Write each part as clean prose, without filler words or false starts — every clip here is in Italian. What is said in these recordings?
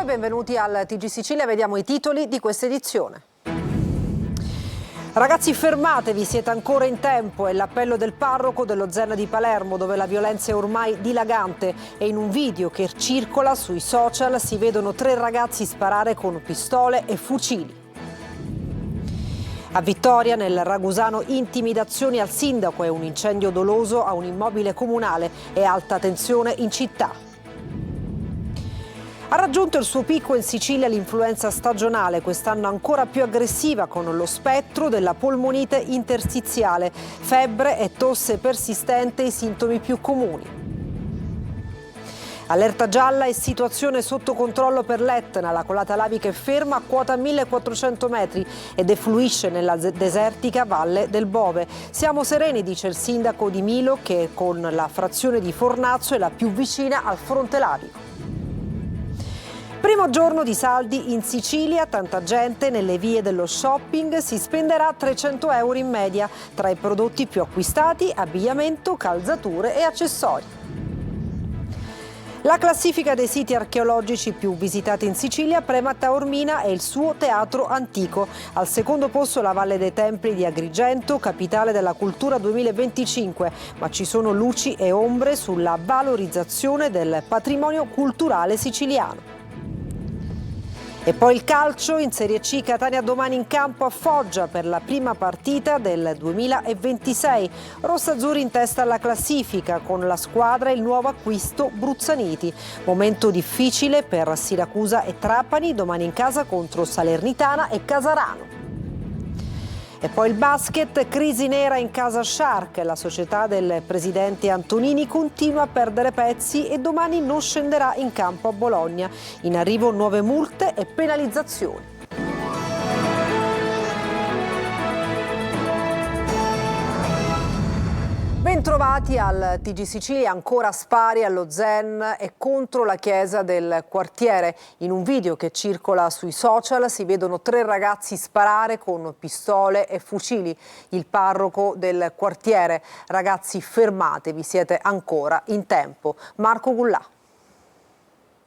e benvenuti al TG Sicilia. Vediamo i titoli di questa edizione. Ragazzi, fermatevi, siete ancora in tempo. È l'appello del parroco dello Zen di Palermo, dove la violenza è ormai dilagante, e in un video che circola sui social si vedono 3 ragazzi sparare con pistole e fucili. A Vittoria, nel Ragusano, intimidazioni al sindaco e un incendio doloso a un immobile comunale e alta tensione in città. Ha raggiunto il suo picco in Sicilia l'influenza stagionale, quest'anno ancora più aggressiva, con lo spettro della polmonite interstiziale, febbre e tosse persistente i sintomi più comuni. Allerta gialla e situazione sotto controllo per l'Etna. La colata lavica è ferma a quota 1400 metri e defluisce nella desertica valle del Bove. Siamo sereni, dice il sindaco di Milo, che con la frazione di Fornazzo è la più vicina al fronte lavico. Primo giorno di saldi in Sicilia, tanta gente nelle vie dello shopping, si spenderà 300 euro in media tra i prodotti più acquistati, abbigliamento, calzature e accessori. La classifica dei siti archeologici più visitati in Sicilia prema Taormina e il suo teatro antico. Al secondo posto la Valle dei Templi di Agrigento, capitale della cultura 2025, ma ci sono luci e ombre sulla valorizzazione del patrimonio culturale siciliano. E poi il calcio, in Serie C, Catania domani in campo a Foggia per la prima partita del 2026. Rossazzurri in testa alla classifica, con la squadra e il nuovo acquisto Bruzzaniti. Momento difficile per Siracusa e Trapani, domani in casa contro Salernitana e Casarano. E poi il basket, crisi nera in casa Shark. La società del presidente Antonini continua a perdere pezzi e domani non scenderà in campo a Bologna. In arrivo nuove multe e penalizzazioni. Bentrovati al TG Sicilia. Ancora spari allo Zen e contro la chiesa del quartiere. In un video che circola sui social si vedono 3 ragazzi sparare con pistole e fucili. Il parroco del quartiere: ragazzi, fermatevi, siete ancora in tempo. Marco Gullà.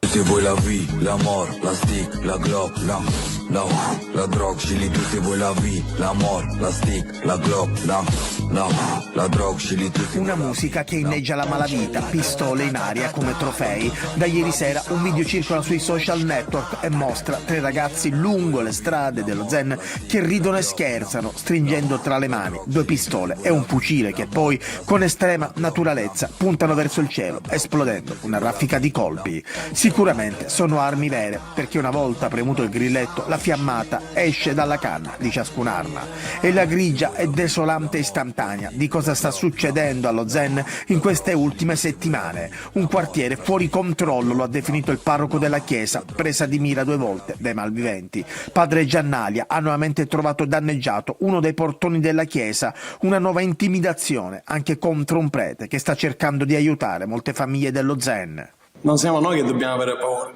Se vuoi la vie, la mort, la stick, la glock, la droga, scegli tu se vuoi la vie, la mort, la stick, la glock, la droga, scegli tu se vuoi la vie. Una musica che inneggia la malavita, pistole in aria come trofei. Da ieri sera un video circola sui social network e mostra 3 ragazzi lungo le strade dello Zen che ridono e scherzano, stringendo tra le mani 2 pistole e un fucile che poi, con estrema naturalezza, puntano verso il cielo, esplodendo una raffica di colpi. Sicuramente sono armi vere, perché una volta premuto il grilletto la fiammata esce dalla canna di ciascun'arma. E la grigia e desolante istantanea di cosa sta succedendo allo Zen in queste ultime settimane. Un quartiere fuori controllo, lo ha definito il parroco della chiesa, presa di mira 2 volte dai malviventi. Padre Giannalia ha nuovamente trovato danneggiato uno dei portoni della chiesa, una nuova intimidazione anche contro un prete che sta cercando di aiutare molte famiglie dello Zen. Non siamo noi che dobbiamo avere paura.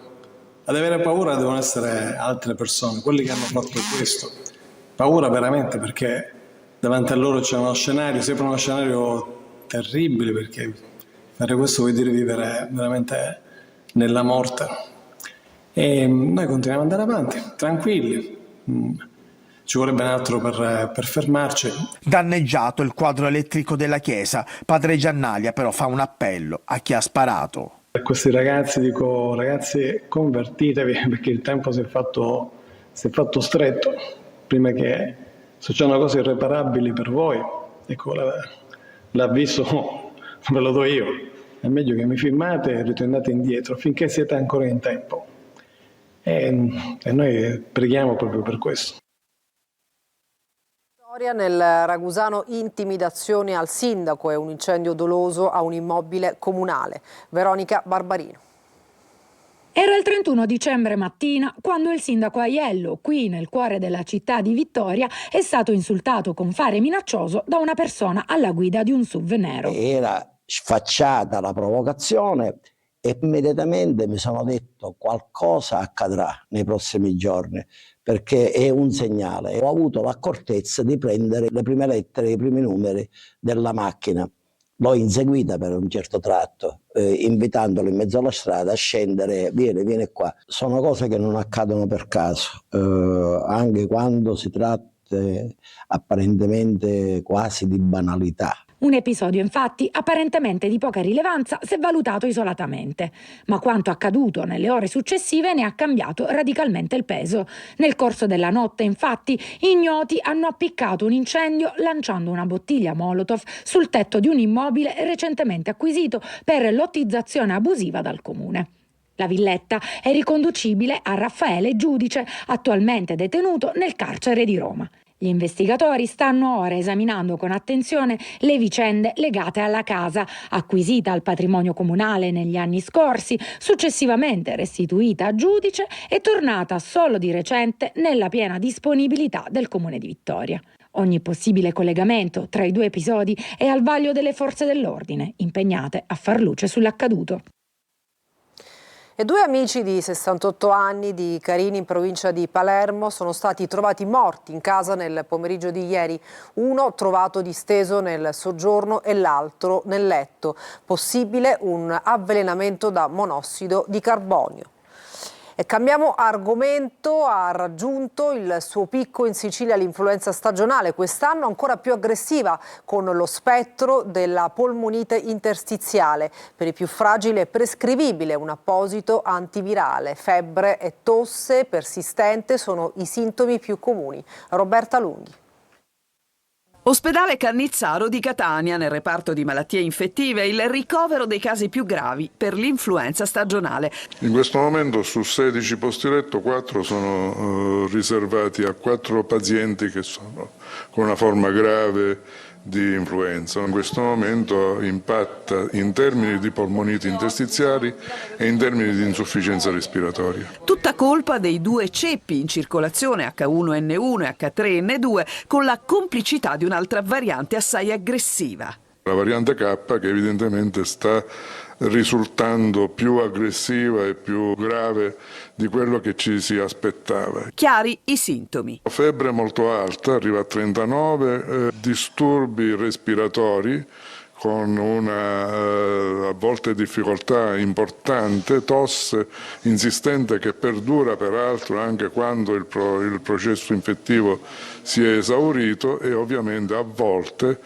Ad avere paura devono essere altre persone, quelli che hanno fatto questo. Paura veramente, perché davanti a loro c'è uno scenario, sempre uno scenario terribile, perché fare questo vuol dire vivere veramente nella morte. E noi continuiamo ad andare avanti, tranquilli. Ci vuole ben altro per fermarci. Danneggiato il quadro elettrico della chiesa, padre Giannalia però fa un appello a chi ha sparato. A questi ragazzi dico: ragazzi, convertitevi, perché il tempo si è fatto stretto, prima che succedano cose irreparabili per voi. Ecco, l'avviso ve lo do io: è meglio che mi filmate e ritornate indietro finché siete ancora in tempo. E noi preghiamo proprio per questo. Nel Ragusano, intimidazioni al sindaco e un incendio doloso a un immobile comunale. Veronica Barbarino. Era il 31 dicembre mattina quando il sindaco Aiello, qui nel cuore della città di Vittoria, è stato insultato con fare minaccioso da una persona alla guida di un SUV nero. Era sfacciata la provocazione e immediatamente mi sono detto: qualcosa accadrà nei prossimi giorni, perché è un segnale. Ho avuto l'accortezza di prendere le prime lettere, i primi numeri della macchina. l'ho inseguita per un certo tratto, invitandolo in mezzo alla strada a scendere, vieni qua. Sono cose che non accadono per caso, anche quando si tratta apparentemente quasi di banalità. Un episodio infatti apparentemente di poca rilevanza se valutato isolatamente, ma quanto accaduto nelle ore successive ne ha cambiato radicalmente il peso. Nel corso della notte infatti ignoti hanno appiccato un incendio lanciando una bottiglia Molotov sul tetto di un immobile recentemente acquisito per lottizzazione abusiva dal comune. La villetta è riconducibile a Raffaele Giudice, attualmente detenuto nel carcere di Roma. Gli investigatori stanno ora esaminando con attenzione le vicende legate alla casa, acquisita al patrimonio comunale negli anni scorsi, successivamente restituita a Giudice e tornata solo di recente nella piena disponibilità del Comune di Vittoria. Ogni possibile collegamento tra i due episodi è al vaglio delle forze dell'ordine, impegnate a far luce sull'accaduto. E due amici di 68 anni di Carini in provincia di Palermo sono stati trovati morti in casa nel pomeriggio di ieri, uno trovato disteso nel soggiorno e l'altro nel letto. Possibile un avvelenamento da monossido di carbonio. E cambiamo argomento, ha raggiunto il suo picco in Sicilia l'influenza stagionale, quest'anno ancora più aggressiva con lo spettro della polmonite interstiziale. Per i più fragili è prescrivibile un apposito antivirale. Febbre e tosse persistente sono i sintomi più comuni. Roberta Lunghi. Ospedale Cannizzaro di Catania, nel reparto di malattie infettive, il ricovero dei casi più gravi per l'influenza stagionale. In questo momento su 16 posti letto 4 sono riservati a 4 pazienti che sono con una forma grave di influenza. In questo momento impatta in termini di polmoniti interstiziali e in termini di insufficienza respiratoria. Tutta colpa dei 2 ceppi in circolazione H1N1 e H3N2 con la complicità di un'altra variante assai aggressiva. La variante K che evidentemente sta risultando più aggressiva e più grave di quello che ci si aspettava. Chiari i sintomi. Febbre molto alta, arriva a 39, disturbi respiratori con una a volte difficoltà importante, tosse insistente che perdura peraltro anche quando il processo infettivo si è esaurito e ovviamente a volte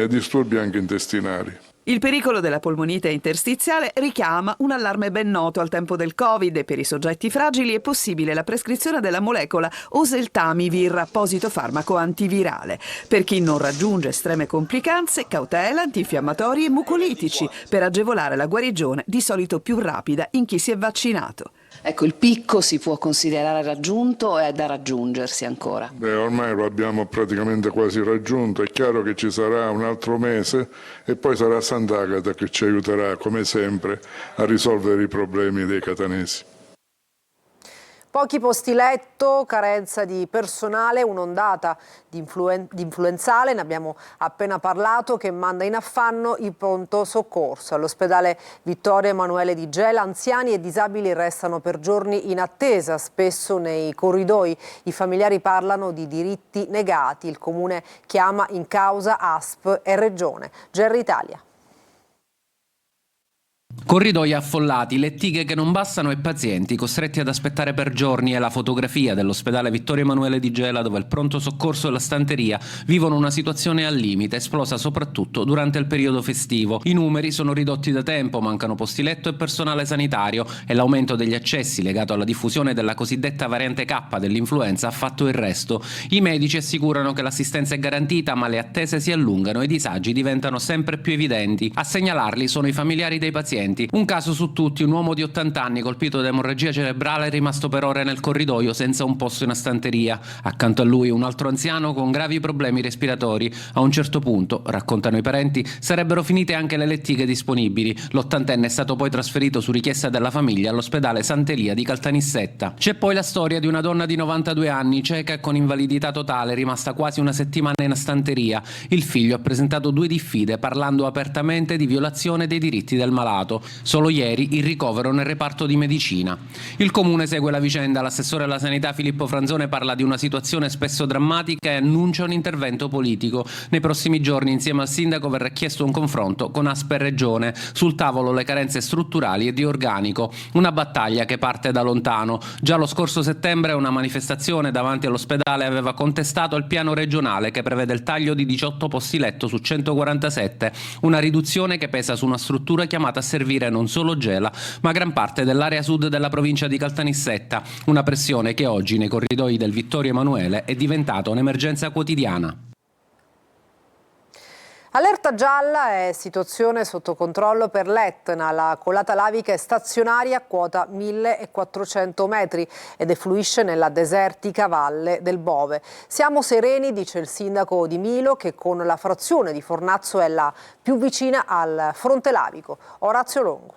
disturbi anche intestinali. Il pericolo della polmonite interstiziale richiama un allarme ben noto al tempo del Covid e per i soggetti fragili è possibile la prescrizione della molecola Oseltamivir, apposito farmaco antivirale. Per chi non raggiunge estreme complicanze, cautela, antinfiammatori e mucolitici per agevolare la guarigione di solito più rapida in chi si è vaccinato. Ecco, il picco si può considerare raggiunto o è da raggiungersi ancora? Ormai lo abbiamo praticamente quasi raggiunto, è chiaro che ci sarà un altro mese e poi sarà Sant'Agata che ci aiuterà come sempre a risolvere i problemi dei catanesi. Pochi posti letto, carenza di personale, un'ondata di influenzale, ne abbiamo appena parlato, che manda in affanno il pronto soccorso. All'ospedale Vittorio Emanuele di Gela anziani e disabili restano per giorni in attesa, spesso nei corridoi. I familiari parlano di diritti negati. Il Comune chiama in causa ASP e Regione. Gerri Italia. Corridoi affollati, lettighe che non bastano e pazienti costretti ad aspettare per giorni è la fotografia dell'ospedale Vittorio Emanuele di Gela, dove il pronto soccorso e la stanteria vivono una situazione al limite, esplosa soprattutto durante il periodo festivo. I numeri sono ridotti da tempo, mancano posti letto e personale sanitario e l'aumento degli accessi legato alla diffusione della cosiddetta variante K dell'influenza ha fatto il resto. I medici assicurano che l'assistenza è garantita, ma le attese si allungano e i disagi diventano sempre più evidenti. A segnalarli sono i familiari dei pazienti. Un caso su tutti, un uomo di 80 anni colpito da emorragia cerebrale è rimasto per ore nel corridoio senza un posto in stanteria. Accanto a lui un altro anziano con gravi problemi respiratori. A un certo punto, raccontano i parenti, sarebbero finite anche le lettighe disponibili. L'80enne è stato poi trasferito su richiesta della famiglia all'ospedale Sant'Elia di Caltanissetta. C'è poi la storia di una donna di 92 anni, cieca e con invalidità totale, rimasta quasi una settimana in stanteria. Il figlio ha presentato 2 diffide parlando apertamente di violazione dei diritti del malato. Stato. Solo ieri il ricovero nel reparto di medicina. Il comune segue la vicenda. L'assessore alla sanità Filippo Franzone parla di una situazione spesso drammatica e annuncia un intervento politico. Nei prossimi giorni, insieme al sindaco, verrà chiesto un confronto con ASP e Regione. Sul tavolo le carenze strutturali e di organico. Una battaglia che parte da lontano. Già lo scorso settembre una manifestazione davanti all'ospedale aveva contestato il piano regionale che prevede il taglio di 18 posti letto su 147, una riduzione che pesa su una struttura chiamata a servire non solo Gela, ma gran parte dell'area sud della provincia di Caltanissetta, una pressione che oggi nei corridoi del Vittorio Emanuele è diventata un'emergenza quotidiana. Allerta gialla è situazione sotto controllo per l'Etna. La colata lavica è stazionaria a quota 1400 metri e defluisce nella desertica valle del Bove. Siamo sereni, dice il sindaco di Milo, che con la frazione di Fornazzo è la più vicina al fronte lavico. Orazio Longo.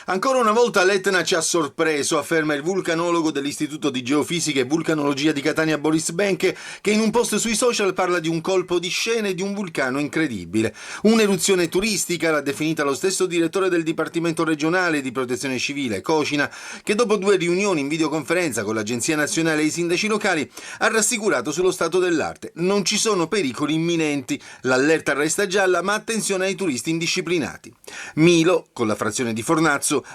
Ancora una volta l'Etna ci ha sorpreso, afferma il vulcanologo dell'Istituto di Geofisica e Vulcanologia di Catania Boris Benche, che in un post sui social parla di un colpo di scena e di un vulcano incredibile. Un'eruzione turistica, l'ha definita lo stesso direttore del Dipartimento regionale di Protezione Civile, Cocina, che dopo 2 riunioni in videoconferenza con l'Agenzia Nazionale e i sindaci locali ha rassicurato sullo stato dell'arte. Non ci sono pericoli imminenti, l'allerta resta gialla, ma attenzione ai turisti indisciplinati. Milo, con la frazione di Fornazzo,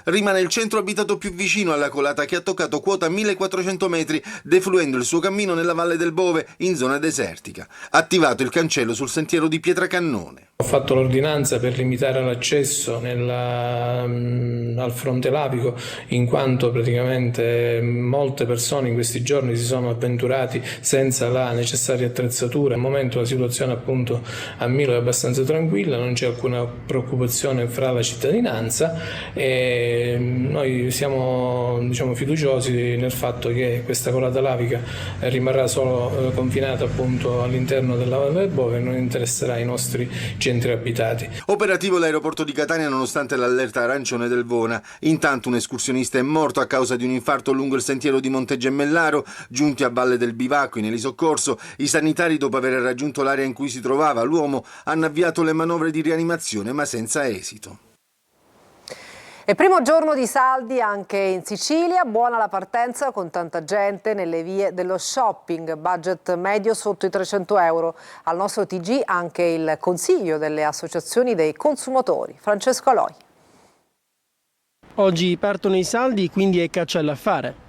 rimane il centro abitato più vicino alla colata che ha toccato quota 1400 metri, defluendo il suo cammino nella Valle del Bove, in zona desertica. Attivato il cancello sul sentiero di Pietracannone. Ho fatto l'ordinanza per limitare l'accesso al fronte lavico, in quanto praticamente molte persone in questi giorni si sono avventurati senza la necessaria attrezzatura. Al momento la situazione appunto a Milo è abbastanza tranquilla, non c'è alcuna preoccupazione fra la cittadinanza e noi siamo fiduciosi nel fatto che questa colata lavica rimarrà solo confinata appunto all'interno della Valle del Bove e non interesserà i nostri centri abitati. Operativo l'aeroporto di Catania nonostante l'allerta arancione del Vona. Intanto un escursionista è morto a causa di un infarto lungo il sentiero di Monte Gemellaro. Giunti a Valle del Bivacco in elisoccorso, i sanitari, dopo aver raggiunto l'area in cui si trovava l'uomo, hanno avviato le manovre di rianimazione ma senza esito. E primo giorno di saldi anche in Sicilia, buona la partenza con tanta gente nelle vie dello shopping, budget medio sotto i 300 euro. Al nostro TG anche il consiglio delle associazioni dei consumatori. Francesco Aloi. Oggi partono i saldi, quindi è caccia all'affare.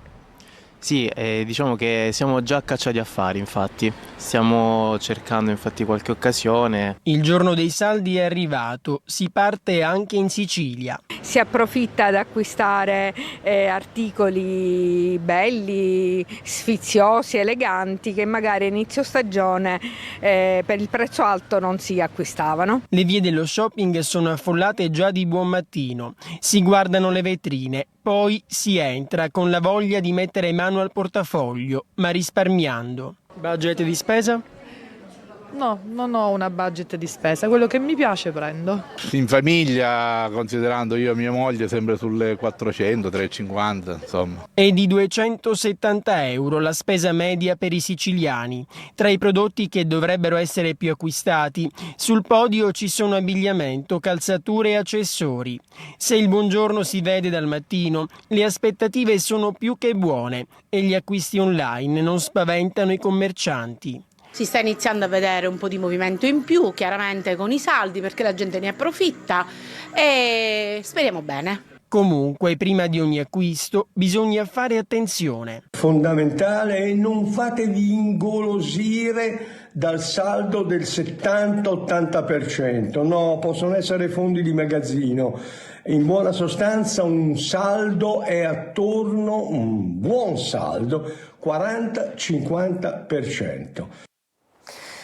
Sì, diciamo che siamo già cacciati affari, infatti. Stiamo cercando infatti qualche occasione. Il giorno dei saldi è arrivato, si parte anche in Sicilia. Si approfitta ad acquistare articoli belli, sfiziosi, eleganti, che magari a inizio stagione per il prezzo alto non si acquistavano. Le vie dello shopping sono affollate già di buon mattino. Si guardano le vetrine, poi si entra con la voglia di mettere mano al portafoglio, ma risparmiando. Budget di spesa? No, non ho una budget di spesa, quello che mi piace prendo. In famiglia, considerando io e mia moglie, sempre sulle 400, 350, insomma. È di 270 euro la spesa media per i siciliani. Tra i prodotti che dovrebbero essere più acquistati, sul podio ci sono abbigliamento, calzature e accessori. Se il buongiorno si vede dal mattino, le aspettative sono più che buone e gli acquisti online non spaventano i commercianti. Si sta iniziando a vedere un po' di movimento in più, chiaramente con i saldi, perché la gente ne approfitta e speriamo bene. Comunque, prima di ogni acquisto bisogna fare attenzione. Fondamentale è non fatevi ingolosire dal saldo del 70-80%. No, possono essere fondi di magazzino. In buona sostanza un saldo è attorno, un buon saldo, 40-50%.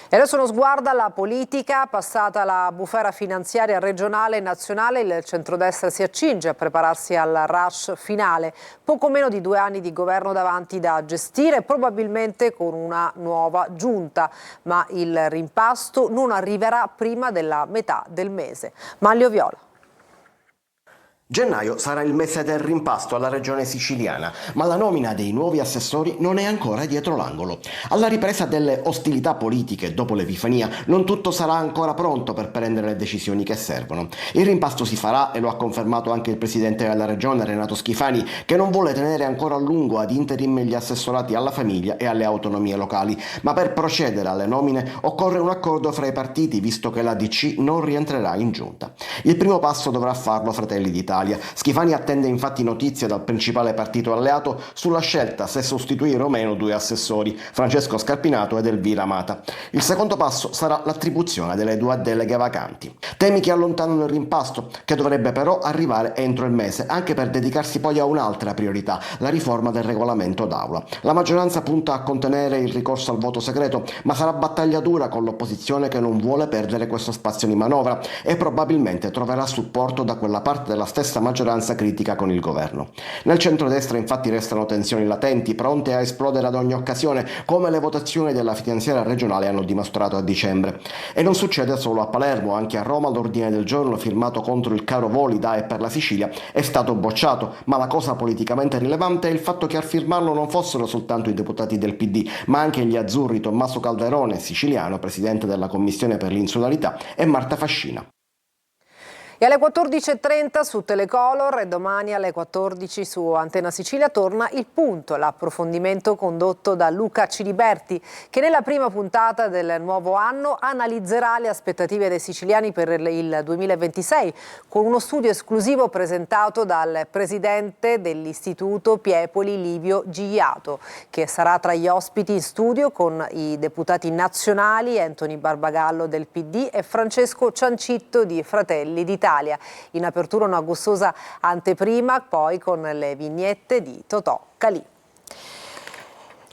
E adesso uno sguardo alla politica. Passata la bufera finanziaria regionale e nazionale, il centrodestra si accinge a prepararsi al rush finale. Poco meno di 2 anni di governo davanti da gestire, probabilmente con una nuova giunta, ma il rimpasto non arriverà prima della metà del mese. Manlio Viola. Gennaio sarà il mese del rimpasto alla regione siciliana, ma la nomina dei nuovi assessori non è ancora dietro l'angolo. Alla ripresa delle ostilità politiche dopo l'Epifania, non tutto sarà ancora pronto per prendere le decisioni che servono. Il rimpasto si farà, e lo ha confermato anche il presidente della regione Renato Schifani, che non vuole tenere ancora a lungo ad interim gli assessorati alla famiglia e alle autonomie locali, ma per procedere alle nomine occorre un accordo fra i partiti, visto che la DC non rientrerà in giunta. Il primo passo dovrà farlo Fratelli d'Italia. Schifani attende infatti notizie dal principale partito alleato sulla scelta se sostituire o meno 2 assessori, Francesco Scarpinato ed Elvira Amata. Il secondo passo sarà l'attribuzione delle 2 deleghe vacanti. Temi che allontanano il rimpasto, che dovrebbe però arrivare entro il mese, anche per dedicarsi poi a un'altra priorità, la riforma del regolamento d'aula. La maggioranza punta a contenere il ricorso al voto segreto, ma sarà battaglia dura con l'opposizione che non vuole perdere questo spazio di manovra e probabilmente troverà supporto da quella parte della stessa maggioranza critica con il governo. Nel centrodestra infatti restano tensioni latenti, pronte a esplodere ad ogni occasione, come le votazioni della finanziaria regionale hanno dimostrato a dicembre. E non succede solo a Palermo, anche a Roma l'ordine del giorno firmato contro il caro voli da e per la Sicilia è stato bocciato, ma la cosa politicamente rilevante è il fatto che a firmarlo non fossero soltanto i deputati del PD, ma anche gli azzurri Tommaso Calderone, siciliano, presidente della Commissione per l'insularità, e Marta Fascina. E alle 14.30 su Telecolor e domani alle 14 su Antena Sicilia torna Il Punto, l'approfondimento condotto da Luca Ciliberti, che nella prima puntata del nuovo anno analizzerà le aspettative dei siciliani per il 2026 con uno studio esclusivo presentato dal presidente dell'Istituto Piepoli Livio Gigliato, che sarà tra gli ospiti in studio con i deputati nazionali Anthony Barbagallo del PD e Francesco Ciancitto di Fratelli d'Italia. In apertura una gustosa anteprima, poi con le vignette di Totò Calì.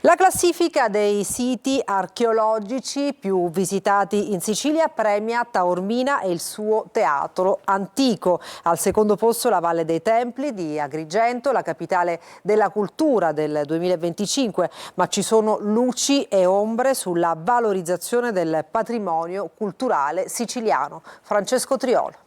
La classifica dei siti archeologici più visitati in Sicilia premia Taormina e il suo teatro antico. Al secondo posto la Valle dei Templi di Agrigento, la capitale della cultura del 2025, ma ci sono luci e ombre sulla valorizzazione del patrimonio culturale siciliano. Francesco Triolo.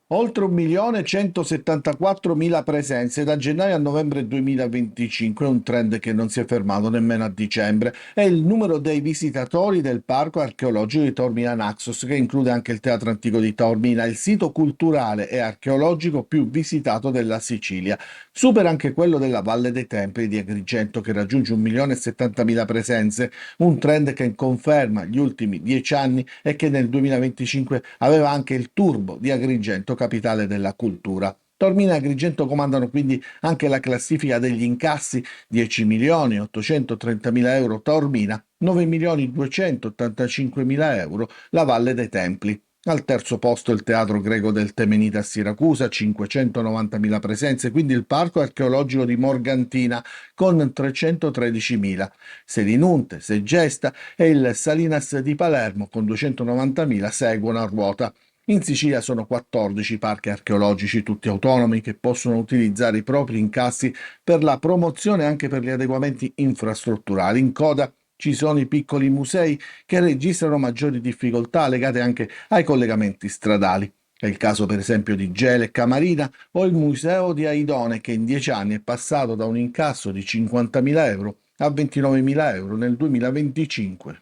Oltre 1.174.000 presenze da gennaio a novembre 2025, un trend che non si è fermato nemmeno a dicembre. È il numero dei visitatori del Parco Archeologico di Taormina Naxos, che include anche il Teatro Antico di Taormina, il sito culturale e archeologico più visitato della Sicilia. Supera anche quello della Valle dei Templi di Agrigento, che raggiunge 1.070.000 presenze, un trend che conferma gli ultimi 10 anni e che nel 2025 aveva anche il turbo di Agrigento, capitale della cultura. Taormina e Agrigento comandano quindi anche la classifica degli incassi: 10.830.000 euro Taormina, 9.285.000 euro la Valle dei Templi. Al terzo posto il Teatro Greco del Temenite a Siracusa, 590.000 presenze, quindi il Parco Archeologico di Morgantina con 313.000, Selinunte, Segesta e il Salinas di Palermo con 290.000 seguono a ruota. In Sicilia sono 14 parchi archeologici, tutti autonomi, che possono utilizzare i propri incassi per la promozione e anche per gli adeguamenti infrastrutturali. In coda ci sono i piccoli musei che registrano maggiori difficoltà legate anche ai collegamenti stradali. È il caso per esempio di Gela e Camarina o il Museo di Aidone, che in 10 anni è passato da un incasso di 50.000 euro a 29.000 euro nel 2025.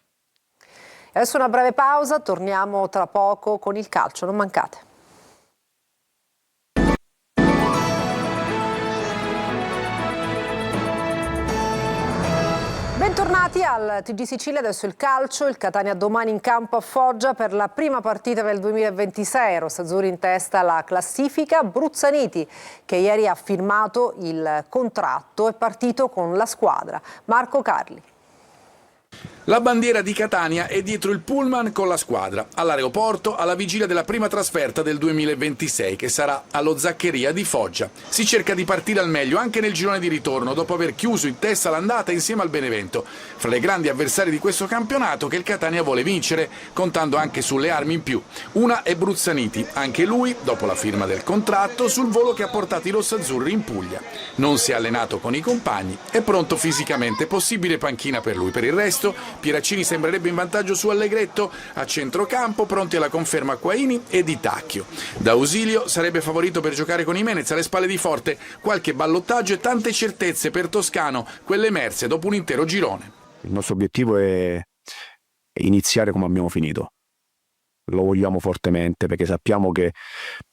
Adesso una breve pausa, torniamo tra poco con il calcio, non mancate. Bentornati al TG Sicilia, adesso il calcio, il Catania domani in campo a Foggia per la prima partita del 2026, Rossazzurri in testa alla classifica, Bruzzaniti che ieri ha firmato il contratto è partito con la squadra, Marco Carli. La bandiera di Catania è dietro il pullman con la squadra, all'aeroporto alla vigilia della prima trasferta del 2026 che sarà allo Zaccheria di Foggia. Si cerca di partire al meglio anche nel girone di ritorno dopo aver chiuso in testa l'andata insieme al Benevento, fra le grandi avversarie di questo campionato che il Catania vuole vincere contando anche sulle armi in più. Una è Bruzzaniti, anche lui dopo la firma del contratto sul volo che ha portato i rossazzurri in Puglia. Non si è allenato con i compagni, è pronto fisicamente, possibile panchina per lui. Per il resto Pieraccini sembrerebbe in vantaggio su Allegretto, a centrocampo pronti alla conferma Quaini e Di Tacchio. Da Ausilio sarebbe favorito per giocare con Jimenez alle spalle di Forte, qualche ballottaggio e tante certezze per Toscano, quelle emerse dopo un intero girone. Il nostro obiettivo è iniziare come abbiamo finito. Lo vogliamo fortemente perché sappiamo che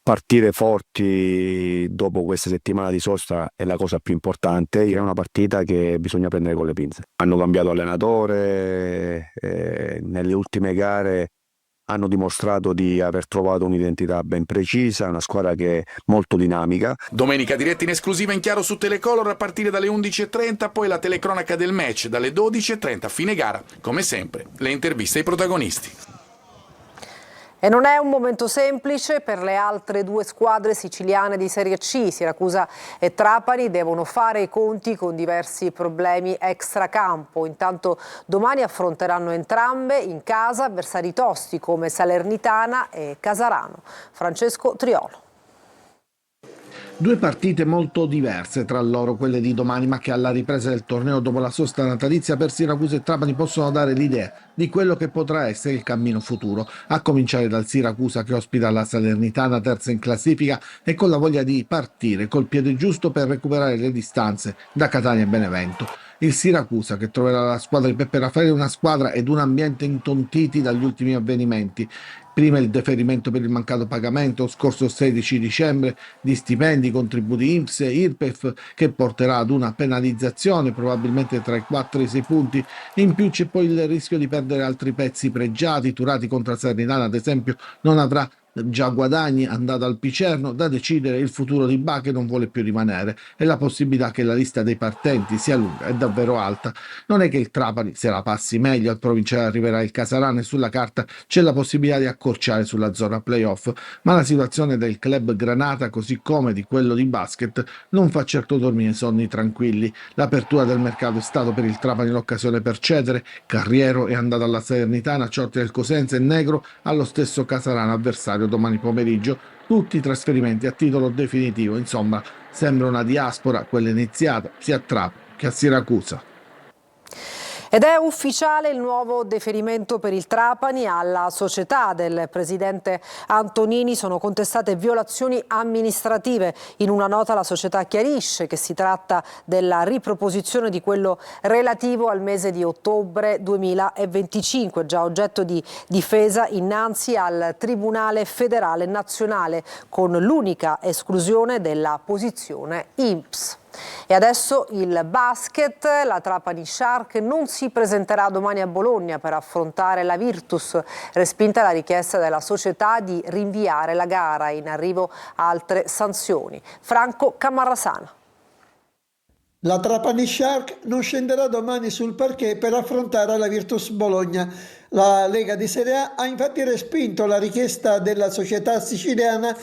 partire forti dopo questa settimana di sosta è la cosa più importante. È una partita che bisogna prendere con le pinze. Hanno cambiato allenatore, nelle ultime gare hanno dimostrato di aver trovato un'identità ben precisa, una squadra che è molto dinamica. Domenica diretta in esclusiva in chiaro su Telecolor a partire dalle 11.30, poi la telecronaca del match dalle 12.30 a fine gara. Come sempre, le interviste ai protagonisti. E non è un momento semplice per le altre due squadre siciliane di Serie C. Siracusa e Trapani devono fare i conti con diversi problemi extracampo. Intanto domani affronteranno entrambe in casa avversari tosti come Salernitana e Casarano. Francesco Triolo. Due partite molto diverse tra loro, quelle di domani, ma che alla ripresa del torneo dopo la sosta natalizia per Siracusa e Trapani possono dare l'idea di quello che potrà essere il cammino futuro, a cominciare dal Siracusa che ospita la Salernitana, terza in classifica e con la voglia di partire col piede giusto per recuperare le distanze da Catania e Benevento. Il Siracusa che troverà la squadra di Peppe Raffaele una squadra ed un ambiente intontiti dagli ultimi avvenimenti. Prima il deferimento per il mancato pagamento scorso 16 dicembre di stipendi, contributi INPS e IRPEF che porterà ad una penalizzazione probabilmente tra i 4 e i 6 punti. In più c'è poi il rischio di perdere altri pezzi pregiati. Turati contro Salernitana ad esempio non avrà già guadagni, andato al Picerno, da decidere il futuro di Ba che non vuole più rimanere e la possibilità che la lista dei partenti sia lunga è davvero alta. Non è che il Trapani se la passi meglio, al provinciale arriverà il Casarano e sulla carta c'è la possibilità di accorciare sulla zona playoff, ma la situazione del club Granata così come di quello di basket non fa certo dormire sonni tranquilli. L'apertura del mercato è stato per il Trapani l'occasione per cedere. Carriero è andato alla Salernitana, Ciotti del Cosenza e Negro allo stesso Casarano avversario domani pomeriggio, tutti trasferimenti a titolo definitivo. Insomma, sembra una diaspora quella iniziata sia a Trapani che a Siracusa. Ed è ufficiale il nuovo deferimento per il Trapani. Alla società del presidente Antonini sono contestate violazioni amministrative. In una nota la società chiarisce che si tratta della riproposizione di quello relativo al mese di ottobre 2025, già oggetto di difesa innanzi al Tribunale Federale Nazionale, con l'unica esclusione della posizione INPS. E adesso il basket. La Trapani Shark non si presenterà domani a Bologna per affrontare la Virtus, respinta la richiesta della società di rinviare la gara, in arrivo altre sanzioni. Franco Camarrasana. La Trapani Shark non scenderà domani sul parquet per affrontare la Virtus Bologna. La Lega di Serie A ha infatti respinto la richiesta della società siciliana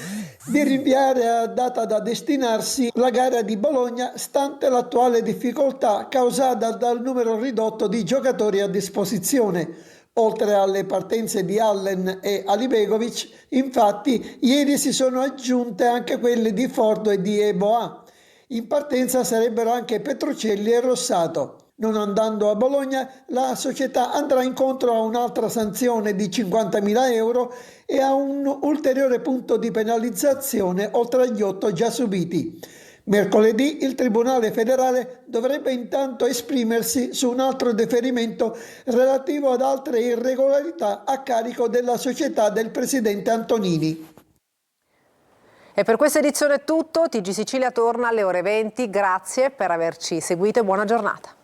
di rinviare a data da destinarsi la gara di Bologna, stante l'attuale difficoltà causata dal numero ridotto di giocatori a disposizione. Oltre alle partenze di Allen e Alibegovic, infatti, ieri si sono aggiunte anche quelle di Fordo e di Eboa. In partenza sarebbero anche Petruccelli e Rossato. Non andando a Bologna, la società andrà incontro a un'altra sanzione di 50.000 euro e a un ulteriore punto di penalizzazione oltre agli 8 già subiti. Mercoledì il Tribunale Federale dovrebbe intanto esprimersi su un altro deferimento relativo ad altre irregolarità a carico della società del presidente Antonini. E per questa edizione è tutto. TG Sicilia torna alle ore 20. Grazie per averci seguito e buona giornata.